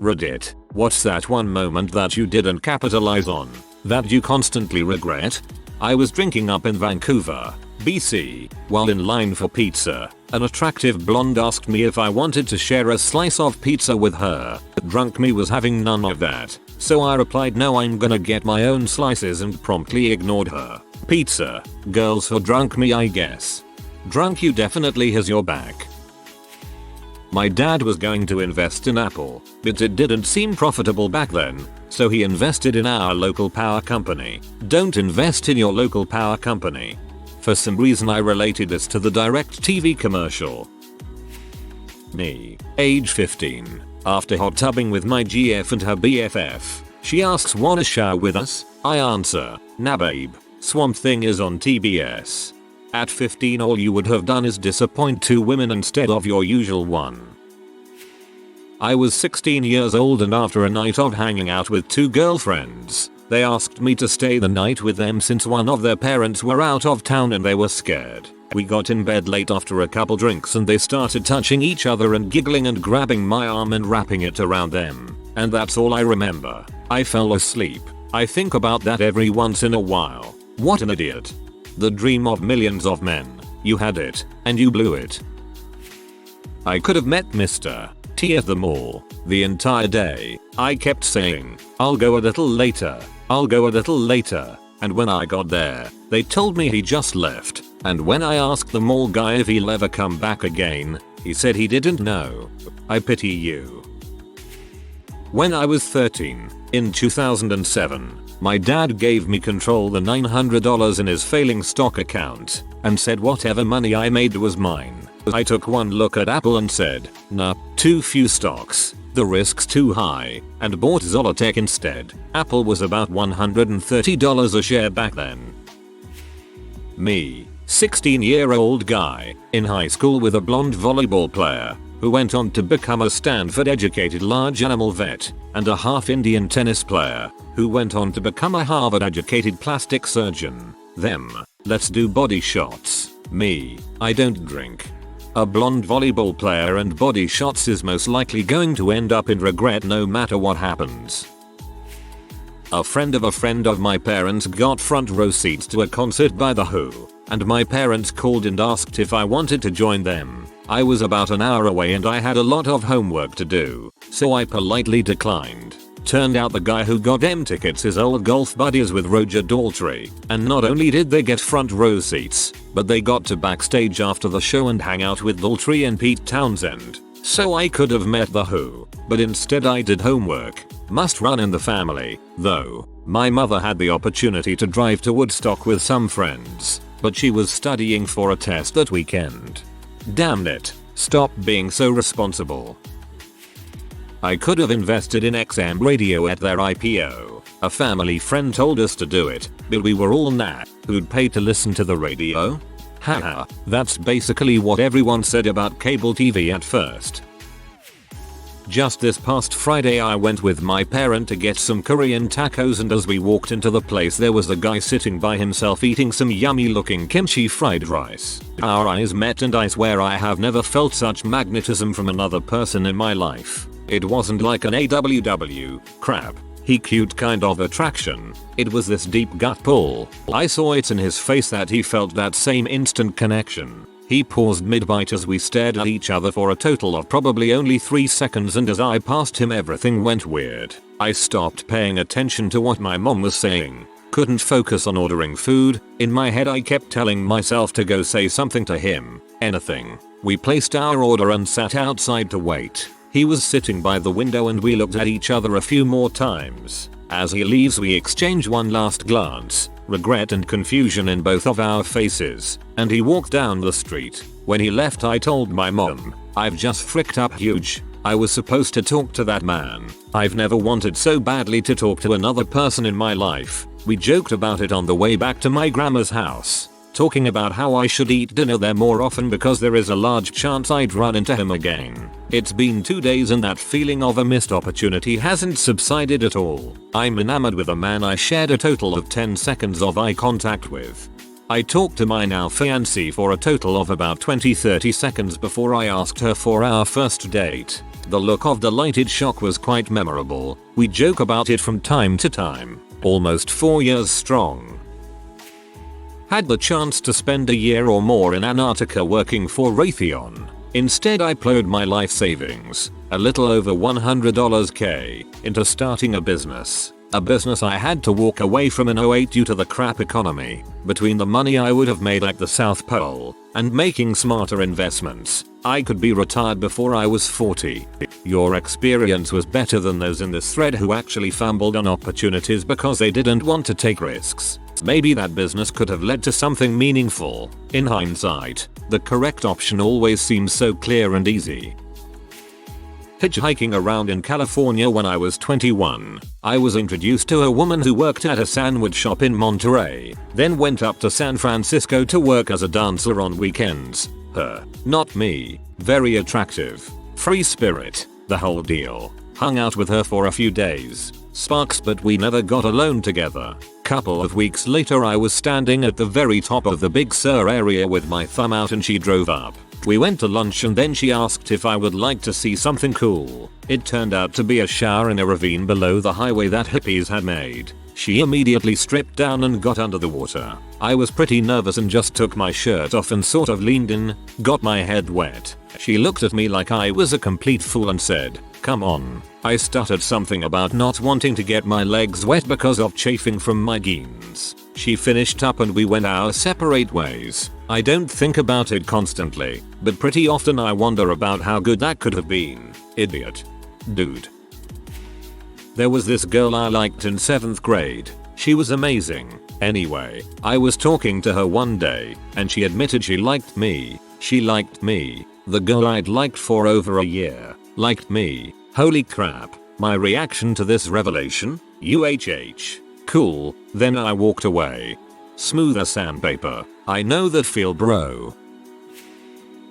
Reddit, what's that one moment that you didn't capitalize on, that you constantly regret? I was drinking up in Vancouver, BC, while in line for pizza. An attractive blonde asked me if I wanted to share a slice of pizza with her. Drunk me was having none of that, so I replied no, I'm gonna get my own slices, and promptly ignored her. Pizza, girls for drunk me I guess. Drunk you definitely has your back. My dad was going to invest in Apple, but it didn't seem profitable back then, so he invested in our local power company. Don't invest in your local power company. For some reason I related this to the direct TV commercial. Me, age 15, after hot tubbing with my GF and her BFF, she asks wanna shower with us? I answer, nah babe, Swamp Thing is on TBS. At 15 all you would have done is disappoint 2 women instead of your usual one. I was 16 years old, and after a night of hanging out with 2 girlfriends, they asked me to stay the night with them since one of their parents were out of town and they were scared. We got in bed late after a couple drinks and they started touching each other and giggling and grabbing my arm and wrapping it around them. And that's all I remember. I fell asleep. I think about that every once in a while. What an idiot. The dream of millions of men. You had it, and you blew it. I could have met Mr. T at the mall. The entire day, I kept saying, I'll go a little later, I'll go a little later, and when I got there, they told me he just left, and when I asked the mall guy if he'll ever come back again, he said he didn't know. I pity you. When I was 13, in 2007, my dad gave me control the $900 in his failing stock account and said whatever money I made was mine. I took one look at Apple and said, nah, too few stocks, the risk's too high, and bought Zolotech instead. Apple was about $130 a share back then. Me, 16-year-old guy, in high school with a blonde volleyball player, who went on to become a Stanford-educated large animal vet, and a half-Indian tennis player, who went on to become a Harvard-educated plastic surgeon. Them, let's do body shots. Me, I don't drink. A blonde volleyball player and body shots is most likely going to end up in regret no matter what happens. A friend of my parents got front row seats to a concert by The Who, and my parents called and asked if I wanted to join them. I was about an hour away and I had a lot of homework to do, so I politely declined. Turned out the guy who got them tickets is old golf buddies with Roger Daltrey, and not only did they get front row seats, but they got to backstage after the show and hang out with Daltrey and Pete Townsend. So I could have met The Who, but instead I did homework. Must run in the family, though. My mother had the opportunity to drive to Woodstock with some friends, but she was studying for a test that weekend. Damn it, stop being so responsible. I could have invested in XM Radio at their IPO. A family friend told us to do it, but we were all nah, who'd pay to listen to the radio? Haha, that's basically what everyone said about cable TV at first. Just this past Friday I went with my parent to get some Korean tacos, and as we walked into the place there was a guy sitting by himself eating some yummy looking kimchi fried rice. Our eyes met and I swear I have never felt such magnetism from another person in my life. It wasn't like an AWW, crap, he cute kind of attraction. It was this deep gut pull. I saw it in his face that he felt that same instant connection. He paused mid-bite as we stared at each other for a total of probably only 3 seconds, and as I passed him everything went weird. I stopped paying attention to what my mom was saying. Couldn't focus on ordering food. In my head I kept telling myself to go say something to him. Anything. We placed our order and sat outside to wait. He was sitting by the window and we looked at each other a few more times. As he leaves we exchange one last glance, regret and confusion in both of our faces, and he walked down the street. When he left I told my mom, I've just fricked up huge. I was supposed to talk to that man. I've never wanted so badly to talk to another person in my life. We joked about it on the way back to my grandma's house, talking about how I should eat dinner there more often because there is a large chance I'd run into him again. It's been 2 days and that feeling of a missed opportunity hasn't subsided at all. I'm enamored with a man I shared a total of 10 seconds of eye contact with. I talked to my now fiancée for a total of about 20-30 seconds before I asked her for our first date. The look of delighted shock was quite memorable. We joke about it from time to time. Almost 4 years strong. Had the chance to spend a year or more in Antarctica working for Raytheon. Instead I plowed my life savings, a little over $100k, into starting a business. A business I had to walk away from in '08 due to the crap economy. Between the money I would have made at the South Pole and making smarter investments, I could be retired before I was 40. Your experience was better than those in this thread who actually fumbled on opportunities because they didn't want to take risks. Maybe that business could have led to something meaningful. In hindsight, the correct option always seems so clear and easy. Hitchhiking around in California when I was 21, I was introduced to a woman who worked at a sandwich shop in Monterey, then went up to San Francisco to work as a dancer on weekends. Her, not me, very attractive, free spirit, the whole deal. Hung out with her for a few days, sparks, but we never got alone together. Couple of weeks later I was standing at the very top of the Big Sur area with my thumb out and she drove up. We went to lunch and then she asked if I would like to see something cool. It turned out to be a shower in a ravine below the highway that hippies had made. She immediately stripped down and got under the water. I was pretty nervous and just took my shirt off and sort of leaned in, got my head wet. She looked at me like I was a complete fool and said, "Come on." I stuttered something about not wanting to get my legs wet because of chafing from my jeans. She finished up and we went our separate ways. I don't think about it constantly, but pretty often I wonder about how good that could have been. Idiot. Dude. There was this girl I liked in 7th grade. She was amazing. Anyway, I was talking to her one day, and she admitted she liked me. She liked me. The girl I'd liked for over a year liked me. Holy crap. My reaction to this revelation? UHH. Cool. Then I walked away. Smooth as sandpaper. I know that feel, bro.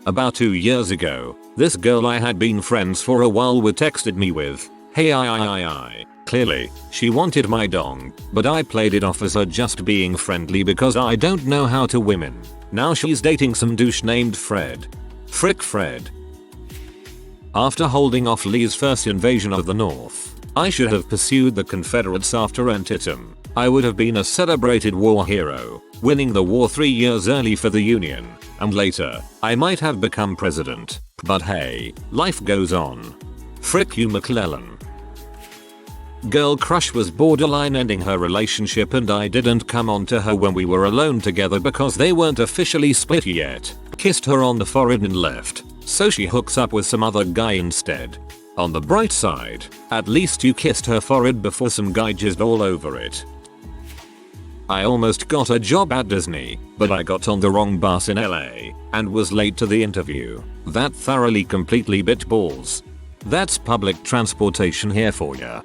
About 2 years ago, this girl I had been friends for a while with texted me with, "Hey I. Clearly, she wanted my dong, but I played it off as her just being friendly because I don't know how to women. Now she's dating some douche named Fred. Frick Fred. After holding off Lee's first invasion of the North, I should have pursued the Confederates after Antietam. I would have been a celebrated war hero, winning the war 3 years early for the Union, and later, I might have become president. But hey, life goes on. Frick you McClellan. Girl crush was borderline ending her relationship and I didn't come on to her when we were alone together because they weren't officially split yet. Kissed her on the forehead and left, so she hooks up with some other guy instead. On the bright side, at least you kissed her forehead before some guy jizzed all over it. I almost got a job at Disney, but I got on the wrong bus in LA and was late to the interview. That thoroughly completely bit balls. That's public transportation here for ya.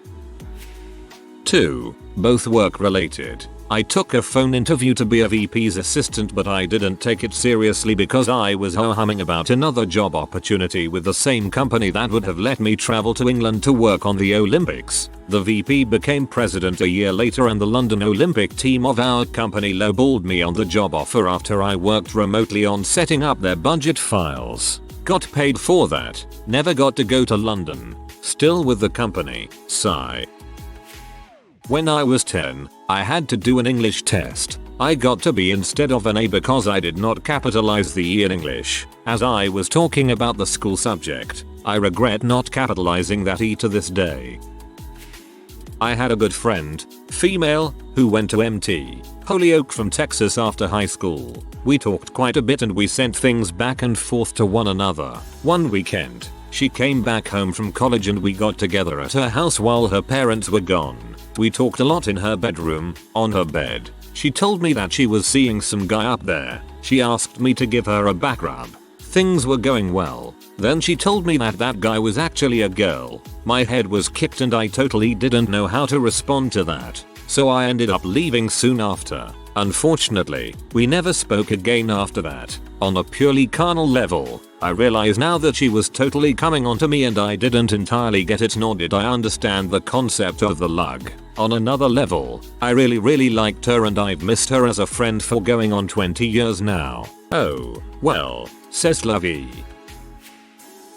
2. Both work related. I took a phone interview to be a VP's assistant but I didn't take it seriously because I was ho-humming about another job opportunity with the same company that would have let me travel to England to work on the Olympics. The VP became president a year later and the London Olympic team of our company lowballed me on the job offer after I worked remotely on setting up their budget files. Got paid for that. Never got to go to London. Still with the company. Sigh. When I was 10, I had to do an English test. I got to B instead of an A because I did not capitalize the E in English. As I was talking about the school subject, I regret not capitalizing that E to this day. I had a good friend, female, who went to MT Holyoke from Texas after high school. We talked quite a bit and we sent things back and forth to one another. One weekend, she came back home from college and we got together at her house while her parents were gone. We talked a lot in her bedroom, on her bed. She told me that she was seeing some guy up there. She asked me to give her a back rub. Things were going well. Then she told me that that guy was actually a girl. My head was kicked and I totally didn't know how to respond to that. So I ended up leaving soon after. Unfortunately, we never spoke again after that. On a purely carnal level, I realize now that she was totally coming onto me and I didn't entirely get it nor did I understand the concept of the lug. On another level, I really liked her and I've missed her as a friend for going on 20 years now. Oh, well, c'est la vie.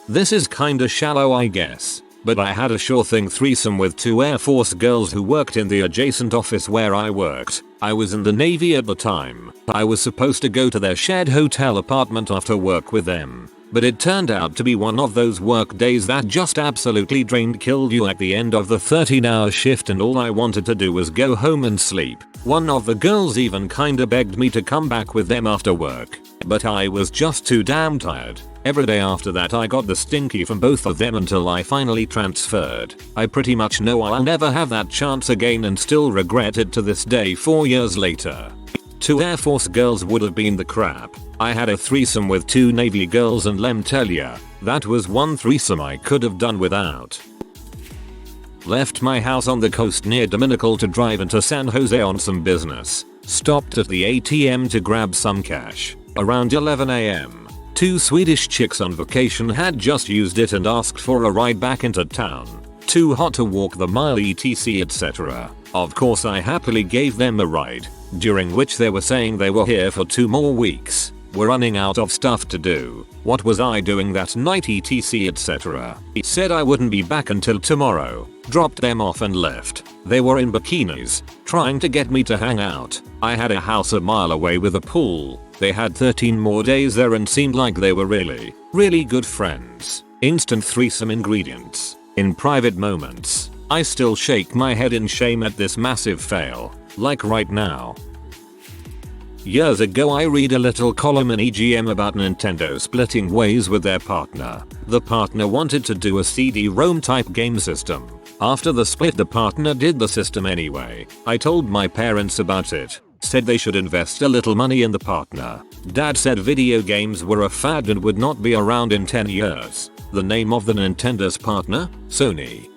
This is kinda shallow I guess, but I had a sure thing threesome with 2 Air Force girls who worked in the adjacent office where I worked. I was in the Navy at the time. I was supposed to go to their shared hotel apartment after work with them. But it turned out to be one of those work days that just absolutely killed you at the end of the 13-hour shift and all I wanted to do was go home and sleep. One of the girls even kinda begged me to come back with them after work. But I was just too damn tired. Every day after that I got the stinky from both of them until I finally transferred. I pretty much know I'll never have that chance again and still regret it to this day 4 years later. 2 Air Force girls would have been the crap. I had a threesome with 2 Navy girls and lem tell ya, that was one threesome I could have done without. Left my house on the coast near Dominical to drive into San Jose on some business. Stopped at the ATM to grab some cash. Around 11 AM, 2 Swedish chicks on vacation had just used it and asked for a ride back into town. Too hot to walk the mile etc etc. Of course I happily gave them a ride, during which they were saying they were here for 2 more weeks. We're running out of stuff to do. What was I doing that night etc etc. He said I wouldn't be back until tomorrow. Dropped them off and left. They were in bikinis, trying to get me to hang out. I had a house a mile away with a pool. They had 13 more days there and seemed like they were really good friends. Instant threesome ingredients. In private moments, I still shake my head in shame at this massive fail. Like right now. Years ago I read a little column in EGM about Nintendo splitting ways with their partner. The partner wanted to do a CD-ROM type game system. After the split the partner did the system anyway. I told my parents about it. Said they should invest a little money in the partner. Dad said video games were a fad and would not be around in 10 years. The name of the Nintendo's partner? Sony.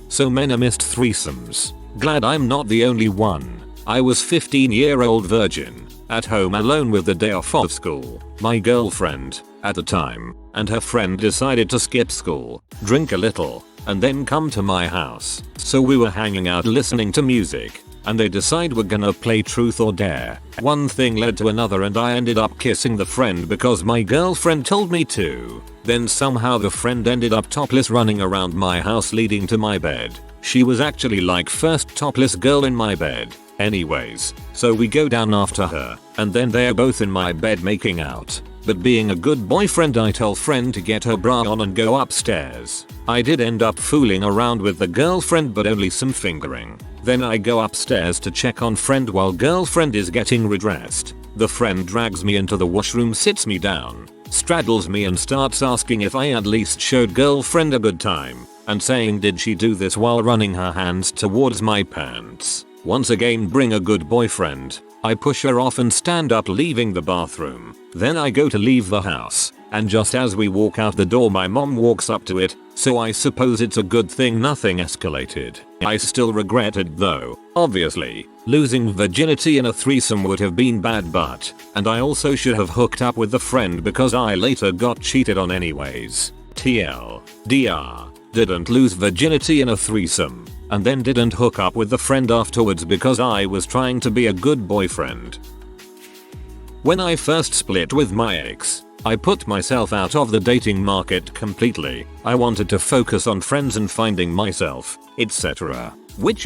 So many missed threesomes. Glad I'm not the only one. I was 15-year-old virgin, at home alone with the day off of school. My girlfriend, at the time, and her friend decided to skip school, drink a little, and then come to my house. So we were hanging out listening to music, and they decide we're gonna play truth or dare. One thing led to another and I ended up kissing the friend because my girlfriend told me to. Then somehow the friend ended up topless running around my house leading to my bed. She was actually like first topless girl in my bed. Anyways, so we go down after her, and then they are both in my bed making out. But being a good boyfriend I tell friend to get her bra on and go upstairs. I did end up fooling around with the girlfriend but only some fingering. Then I go upstairs to check on friend while girlfriend is getting redressed. The friend drags me into the washroom, sits me down, straddles me and starts asking if I at least showed girlfriend a good time, and saying did she do this while running her hands towards my pants. Once again bring a good boyfriend. I push her off and stand up leaving the bathroom. Then I go to leave the house, and just as we walk out the door my mom walks up to it, so I suppose it's a good thing nothing escalated. I still regret it though, obviously. Losing virginity in a threesome would have been bad and I also should have hooked up with the friend because I later got cheated on anyways. TLDR. Didn't lose virginity in a threesome, and then didn't hook up with the friend afterwards because I was trying to be a good boyfriend. When I first split with my ex, I put myself out of the dating market completely. I wanted to focus on friends and finding myself, etc. Which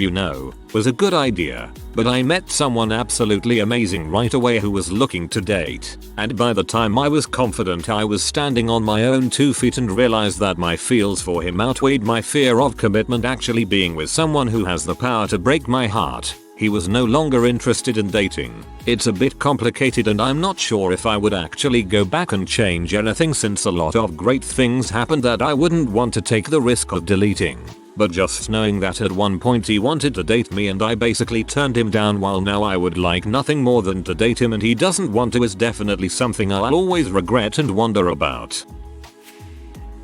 was a good idea, but I met someone absolutely amazing right away who was looking to date, and by the time I was confident I was standing on my own 2 feet and realized that my feels for him outweighed my fear of commitment actually being with someone who has the power to break my heart. He was no longer interested in dating. It's a bit complicated and I'm not sure if I would actually go back and change anything since a lot of great things happened that I wouldn't want to take the risk of deleting. But just knowing that at one point he wanted to date me and I basically turned him down while now I would like nothing more than to date him and he doesn't want to is definitely something I'll always regret and wonder about.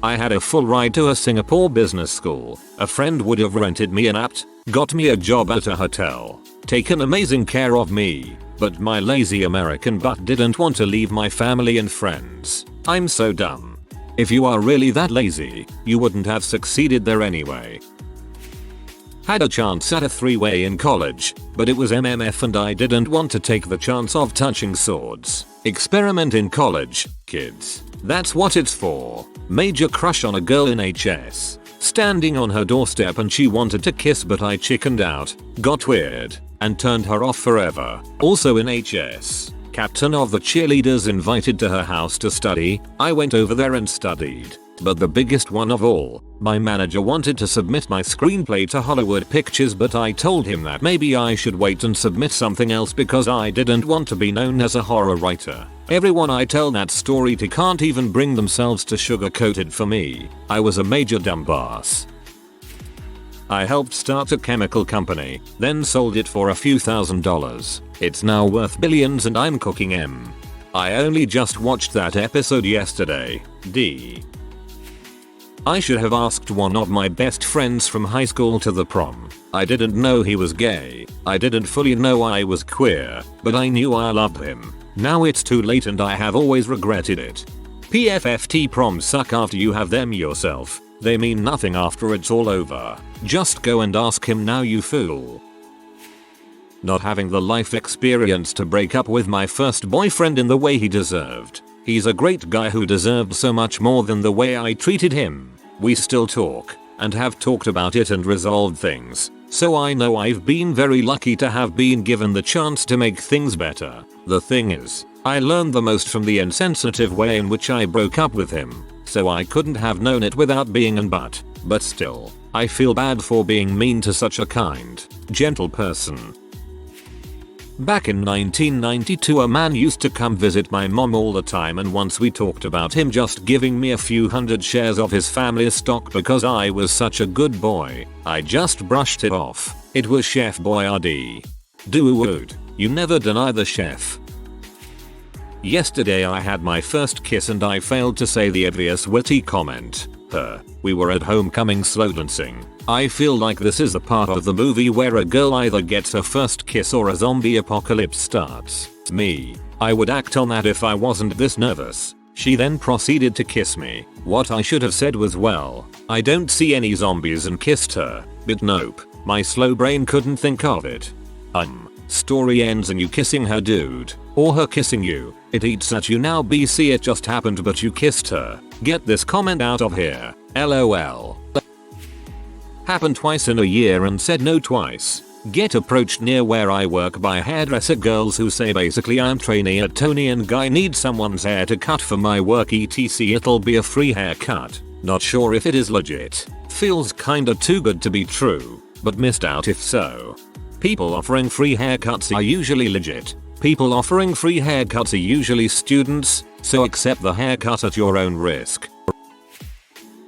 I had a full ride to a Singapore business school. A friend would have rented me an apt, got me a job at a hotel, taken amazing care of me, but my lazy American butt didn't want to leave my family and friends. I'm so dumb. If you are really that lazy, you wouldn't have succeeded there anyway. Had a chance at a 3-way in college, but it was MMF and I didn't want to take the chance of touching swords. Experiment in college, kids. That's what it's for. Major crush on a girl in HS. Standing on her doorstep and she wanted to kiss but I chickened out, got weird, and turned her off forever. Also in HS. Captain of the cheerleaders invited to her house to study. I went over there and studied. But the biggest one of all, my manager wanted to submit my screenplay to Hollywood Pictures but I told him that maybe I should wait and submit something else because I didn't want to be known as a horror writer. Everyone I tell that story to can't even bring themselves to sugarcoat it for me. I was a major dumbass. I helped start a chemical company, then sold it for a few $1,000s. It's now worth billions and I'm cooking M. I only just watched that episode yesterday. D. I should have asked one of my best friends from high school to the prom. I didn't know he was gay. I didn't fully know I was queer, but I knew I loved him. Now it's too late and I have always regretted it. PFFT proms suck after you have them yourself. They mean nothing after it's all over. Just go and ask him now, you fool. Not having the life experience to break up with my first boyfriend in the way he deserved. He's a great guy who deserved so much more than the way I treated him. We still talk, and have talked about it and resolved things. So I know I've been very lucky to have been given the chance to make things better. The thing is, I learned the most from the insensitive way in which I broke up with him. So I couldn't have known it without being an but still, I feel bad for being mean to such a kind, gentle person. Back in 1992 a man used to come visit my mom all the time and once we talked about him just giving me a few hundred shares of his family's stock because I was such a good boy. I just brushed it off. It was Chef Boyardee. Dude, you never deny the chef. Yesterday I had my first kiss and I failed to say the obvious witty comment. We were at homecoming slow dancing. I feel like this is the part of the movie where a girl either gets her first kiss or a zombie apocalypse starts. Me. I would act on that if I wasn't this nervous. She then proceeded to kiss me. What I should have said was, well, I don't see any zombies, and kissed her. But nope. My slow brain couldn't think of it. Story ends and you kissing her, dude. Or her kissing you. It eats at you now, BC. It just happened but you kissed her. Get this comment out of here. LOL. Happened twice in a year and said no twice. Get approached near where I work by hairdresser girls who say basically I'm trainee at Tony and guy needs someone's hair to cut for my work etc. It'll be a free haircut. Not sure if it is legit. Feels kinda too good to be true, but missed out if so. People offering free haircuts are usually legit. People offering free haircuts are usually students, so accept the haircut at your own risk.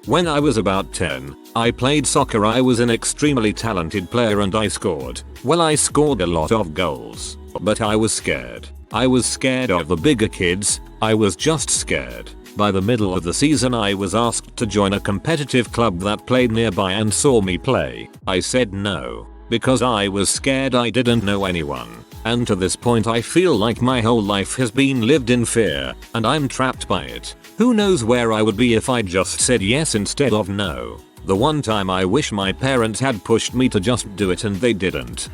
When I was about 10, I played soccer. I was an extremely talented player and I scored a lot of goals. But I was scared. I was scared of the bigger kids. I was just scared. By the middle of the season I was asked to join a competitive club that played nearby and saw me play. I said no. Because I was scared. I didn't know anyone. And to this point I feel like my whole life has been lived in fear, and I'm trapped by it. Who knows where I would be if I just said yes instead of no. The one time I wish my parents had pushed me to just do it and they didn't.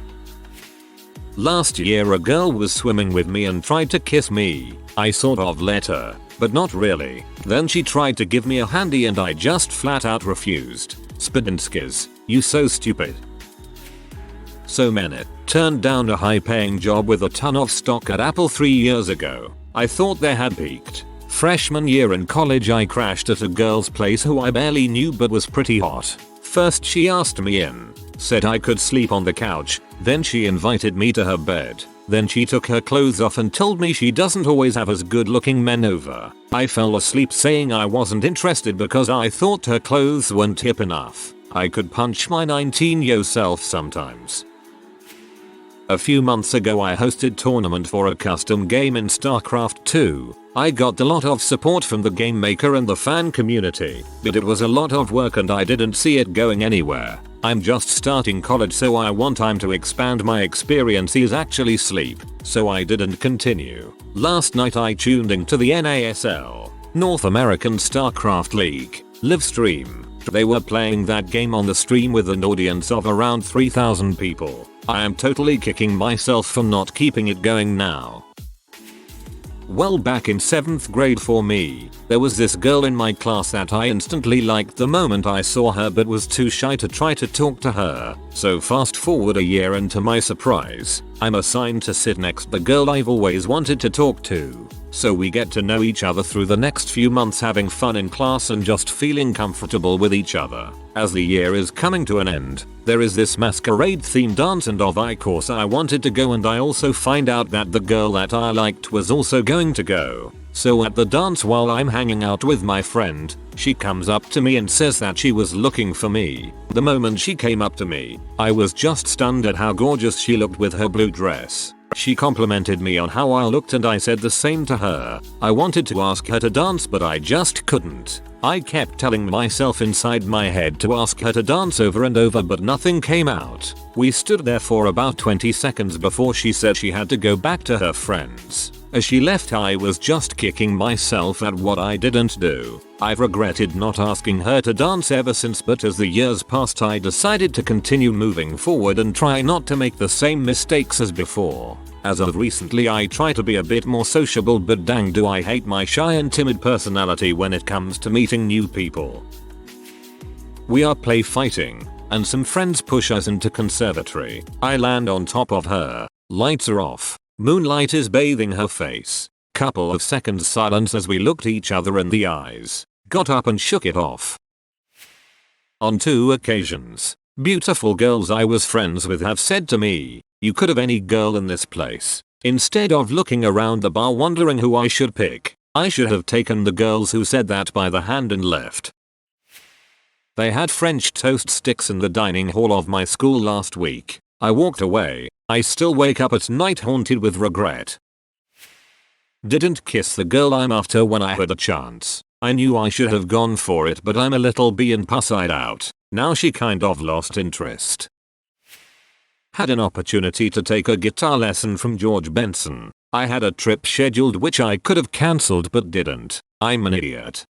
Last year a girl was swimming with me and tried to kiss me. I sort of let her, but not really. Then she tried to give me a handy and I just flat out refused. Spidinskis, you so stupid. So many. Turned down a high paying job with a ton of stock at Apple 3 years ago. I thought they had peaked. Freshman year in college I crashed at a girl's place who I barely knew but was pretty hot. First she asked me in, said I could sleep on the couch, then she invited me to her bed. Then she took her clothes off and told me she doesn't always have as good looking men over. I fell asleep saying I wasn't interested because I thought her clothes weren't hip enough. I could punch my 19-year-old self sometimes. A few months ago I hosted tournament for a custom game in StarCraft 2. I got a lot of support from the game maker and the fan community, but it was a lot of work and I didn't see it going anywhere. I'm just starting college so I want time to expand my experiences, actually sleep, so I didn't continue. Last night I tuned into the NASL, North American StarCraft League, live stream. They were playing that game on the stream with an audience of around 3,000 people. I am totally kicking myself for not keeping it going now. Well, back in 7th grade for me, there was this girl in my class that I instantly liked the moment I saw her but was too shy to try to talk to her. So fast forward a year and to my surprise, I'm assigned to sit next to the girl I've always wanted to talk to. So we get to know each other through the next few months, having fun in class and just feeling comfortable with each other. As the year is coming to an end, there is this masquerade themed dance and of course I wanted to go, and I also find out that the girl that I liked was also going to go. So at the dance, while I'm hanging out with my friend, she comes up to me and says that she was looking for me. The moment she came up to me, I was just stunned at how gorgeous she looked with her blue dress. She complimented me on how I looked and I said the same to her. I wanted to ask her to dance but I just couldn't. I kept telling myself inside my head to ask her to dance over and over, but nothing came out. We stood there for about 20 seconds before she said she had to go back to her friends. As she left, I was just kicking myself at what I didn't do. I've regretted not asking her to dance ever since, but as the years passed I decided to continue moving forward and try not to make the same mistakes as before. As of recently I try to be a bit more sociable, but dang do I hate my shy and timid personality when it comes to meeting new people. We are play fighting, and some friends push us into Conservatory. I land on top of her. Lights are off. Moonlight is bathing her face. Couple of seconds silence as we looked each other in the eyes. Got up and shook it off. On 2 occasions, beautiful girls I was friends with have said to me, "You could have any girl in this place." Instead of looking around the bar wondering who I should pick, I should have taken the girls who said that by the hand and left. They had French toast sticks in the dining hall of my school last week. I walked away. I still wake up at night haunted with regret. Didn't kiss the girl I'm after when I had a chance. I knew I should have gone for it, but I'm a little bee pussed out. Now she kind of lost interest. Had an opportunity to take a guitar lesson from George Benson. I had a trip scheduled which I could have cancelled but didn't. I'm an idiot.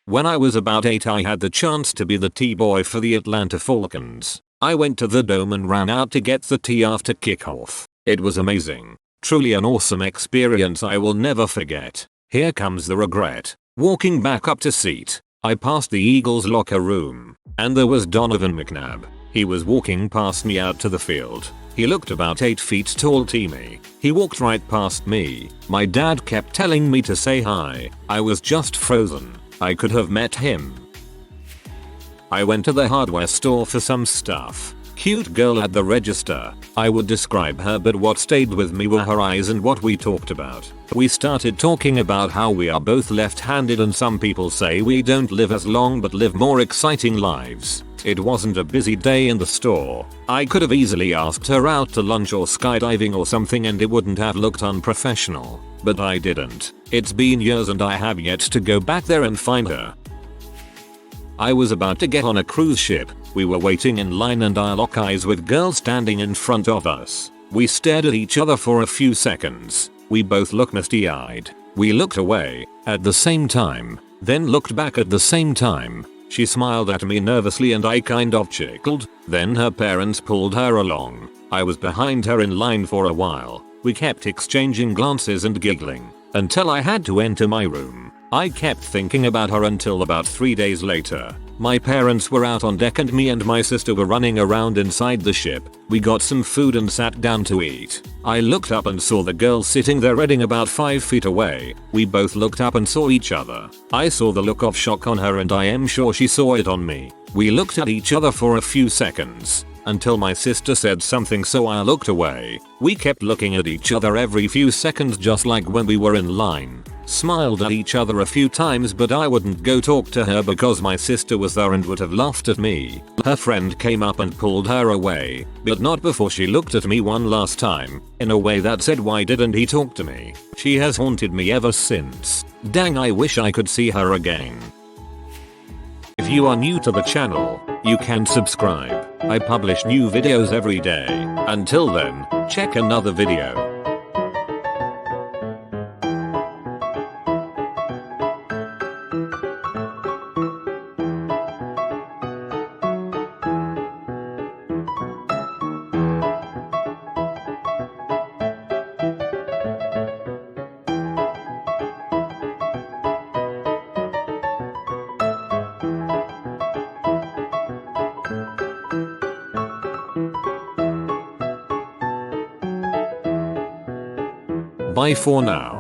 When I was about 8 I had the chance to be the T-boy for the Atlanta Falcons. I went to the dome and ran out to get the tea after kickoff. It was amazing. Truly an awesome experience I will never forget. Here comes the regret. Walking back up to seat, I passed the Eagles locker room, and there was Donovan McNabb. He was walking past me out to the field. He looked about 8 feet tall to me. He walked right past me. My dad kept telling me to say hi. I was just frozen. I could have met him. I went to the hardware store for some stuff. Cute girl at the register. I would describe her, but what stayed with me were her eyes and what we talked about. We started talking about how we are both left-handed and some people say we don't live as long but live more exciting lives. It wasn't a busy day in the store. I could have easily asked her out to lunch or skydiving or something and it wouldn't have looked unprofessional. But I didn't. It's been years and I have yet to go back there and find her. I was about to get on a cruise ship. We were waiting in line and I lock eyes with girl standing in front of us. We stared at each other for a few seconds. We both looked misty-eyed. We looked away at the same time, then looked back at the same time. She smiled at me nervously and I kind of chuckled. Then her parents pulled her along. I was behind her in line for a while. We kept exchanging glances and giggling until I had to enter my room. I kept thinking about her until about 3 days later. My parents were out on deck and me and my sister were running around inside the ship. We got some food and sat down to eat. I looked up and saw the girl sitting there reading about 5 feet away. We both looked up and saw each other. I saw the look of shock on her and I am sure she saw it on me. We looked at each other for a few seconds until my sister said something, so I looked away. We kept looking at each other every few seconds just like when we were in line. Smiled at each other a few times, but I wouldn't go talk to her because my sister was there and would have laughed at me. Her friend came up and pulled her away, but not before she looked at me one last time, in a way that said, "Why didn't he talk to me?" She has haunted me ever since. Dang, I wish I could see her again. If you are new to the channel, you can subscribe. I publish new videos every day. Until then, check another video. Bye for now.